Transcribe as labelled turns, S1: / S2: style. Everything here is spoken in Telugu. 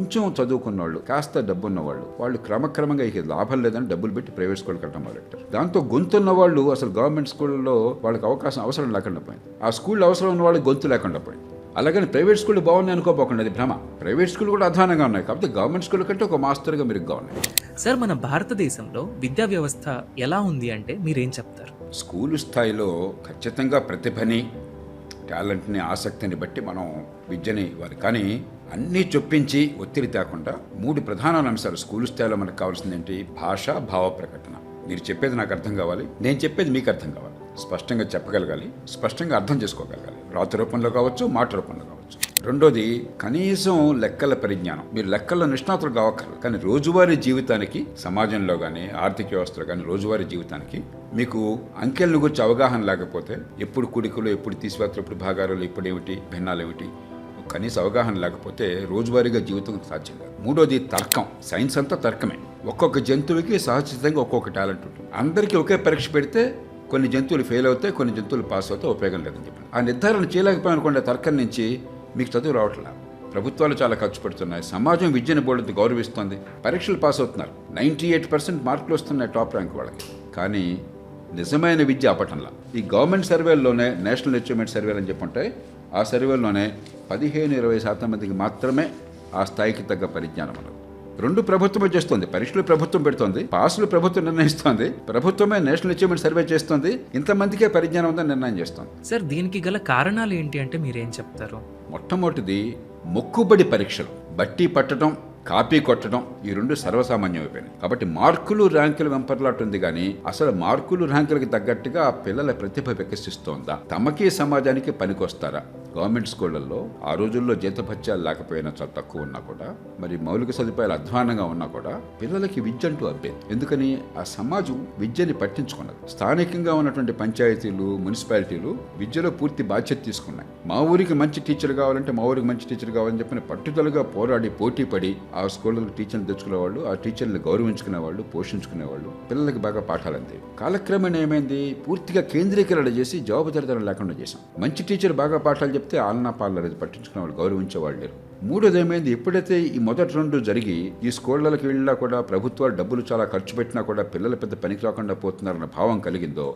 S1: కొంచెం చదువుకున్న వాళ్ళు, కాస్త డబ్బున్న వాళ్ళు క్రమక్రమంగా ఇక లాభం లేదని డబ్బులు పెట్టి ప్రైవేట్ స్కూల్కి వెళ్ళడం మొదలెట్టారు. దాంతో గొంతున్న వాళ్ళు అసలు గవర్నమెంట్ స్కూళ్ళలో వాళ్ళకి అవసరం లేకుండా పోయింది. ఆ స్కూల్ అవసరం ఉన్న వాళ్ళకి గొంతు లేకుండా పోయింది. అలాగని ప్రైవేట్ స్కూళ్ళు బాగున్నాయి అనుకోపోకుండా, అది భ్రమ. ప్రైవేట్ స్కూల్ కూడా అధ్వానంగా ఉన్నాయి, కాబట్టి గవర్నమెంట్ స్కూల్ కంటే ఒక మాస్టర్గా మెరుగ్గా ఉన్నాయి.
S2: సార్, మన భారతదేశంలో విద్యా వ్యవస్థ ఎలా ఉంది అంటే మీరేం చెప్తారు?
S1: స్కూలు స్థాయిలో ఖచ్చితంగా ప్రతిభని, టాలెంట్ని, ఆసక్తిని బట్టి మనం విద్యని ఇవ్వాలి. కానీ అన్నీ చొప్పించి ఒత్తిడి తేకుండా 3 ప్రధాన అంశాలు స్కూలు స్థాయిలో మనకు కావాల్సింది ఏంటి? భాష, భావ ప్రకటన. మీరు చెప్పేది నాకు అర్థం కావాలి, నేను చెప్పేది మీకు అర్థం కావాలి. స్పష్టంగా చెప్పగలగాలి, స్పష్టంగా అర్థం చేసుకోగలగాలి. రాత రూపంలో కావచ్చు, మాట రూపంలో కావచ్చు. రెండోది, కనీసం లెక్కల పరిజ్ఞానం. మీరు లెక్కల్లో నిష్ణాతులు కావక్కర్లేదు, కానీ రోజువారీ జీవితానికి, సమాజంలో కానీ ఆర్థిక వ్యవస్థలో కానీ రోజువారీ జీవితానికి మీకు అంకెలను గురించి అవగాహన లేకపోతే, ఎప్పుడు కూడికలు, ఎప్పుడు తీసివేతలు, ఎప్పుడు భాగాలు, ఇప్పుడు ఏమిటి, భిన్నాలు ఏమిటి, కనీస అవగాహన లేకపోతే రోజువారీగా జీవితం సాధ్యం కాదు. మూడోది తర్కం. సైన్స్ అంతా తర్కమే. ఒక్కొక్క జంతువుకి సహజసిద్ధంగా ఒక్కొక్క టాలెంట్ ఉంటుంది. అందరికీ ఒకే పరీక్ష పెడితే కొన్ని జంతువులు ఫెయిల్ అవుతాయి, కొన్ని జంతువులు పాస్ అవుతాయి, ఉపయోగం లేదని చెప్పాను. ఆ నిర్ధారణ చేయలేకపోయానుకోండి, తర్కం నుంచి మీకు చదువు రావట్లా. ప్రభుత్వాలు చాలా ఖర్చు పెడుతున్నాయి, సమాజం విద్యను బోర్డు గౌరవిస్తుంది, పరీక్షలు పాస్ అవుతున్నారు, 98% మార్కులు వస్తున్నాయి టాప్ ర్యాంక్ వాళ్ళకి. కానీ నిజమైన విద్య ఆపటంలా. ఈ గవర్నమెంట్ సర్వేల్లోనే, నేషనల్ అచీవ్మెంట్ సర్వేలు అని చెప్పుంటాయి, ఆ సర్వేలోనే 15-20% మందికి మాత్రమే ఆ స్థాయికి తగ్గ పరిజ్ఞానం ఉన్నది. 2 ప్రభుత్వమే చేస్తుంది. పరీక్షలు ప్రభుత్వం పెడుతోంది, పాసులు ప్రభుత్వం నిర్ణయిస్తోంది, ప్రభుత్వమే నేషనల్ అచీవ్మెంట్ సర్వే చేస్తుంది, ఇంతమందికే పరిజ్ఞానం ఉందని నిర్ణయం చేస్తుంది.
S2: సార్, దీనికి గల కారణాలు ఏంటి అంటే మీరేం చెప్తారు?
S1: మొట్టమొదటిది మొక్కుబడి పరీక్షలు. బట్టి పట్టడం, కాపీ కొట్టడం, ఈ 2 సర్వసామాన్యం అయిపోయినాయి. కాబట్టి మార్కులు, ర్యాంకులు వెంపర్లాట్ ఉంది, కానీ అసలు మార్కులు, ర్యాంకులకి తగ్గట్టుగా ఆ పిల్లల ప్రతిభ వికసిస్తోందా, తమకి సమాజానికి పనికొస్తారా? గవర్నమెంట్ స్కూళ్ళల్లో ఆ రోజుల్లో జీతభత్యాలు లేకపోయినా, చాలా తక్కువ ఉన్నా కూడా, మరి మౌలిక సదుపాయాలు అధ్వానంగా ఉన్నా కూడా పిల్లలకి విద్య అంటూ అబ్బేది. ఎందుకని? ఆ సమాజం విద్యని పట్టించుకున్నది. స్థానికంగా ఉన్నటువంటి పంచాయతీలు, మున్సిపాలిటీలు విద్యలో పూర్తి బాధ్యత తీసుకున్నాయి. మా ఊరికి మంచి టీచర్ కావాలంటే మా ఊరికి మంచి టీచర్ కావాలని చెప్పిన పట్టుదలగా పోరాడి, పోటీ పడి ఆ స్కూళ్ళకి టీచర్లు తెచ్చుకునేవాళ్ళు, ఆ టీచర్ని గౌరవించుకునేవాళ్ళు, పోషించుకునేవాళ్ళు, పిల్లలకి బాగా పాఠాలు అందేవి. కాలక్రమేణా ఏమైంది? పూర్తిగా కేంద్రీకరణ చేసి జవాబుదారీతనం లేకుండా చేశాం. మంచి టీచర్ బాగా పాఠాలు చెప్తే ఆలనా పాలలేదు, పట్టించుకునేవాళ్ళు, గౌరవించేవాళ్ళు లేరు. మూడోది ఏమైంది? ఎప్పుడైతే ఈ మొదటి 2 జరిగి ఈ స్కూళ్ళకి వెళ్ళినా కూడా ప్రభుత్వాలు డబ్బులు చాలా ఖర్చు పెట్టినా కూడా పిల్లలు పెద్ద పనికి రాకుండా పోతున్నారన్న భావం కలిగిందో,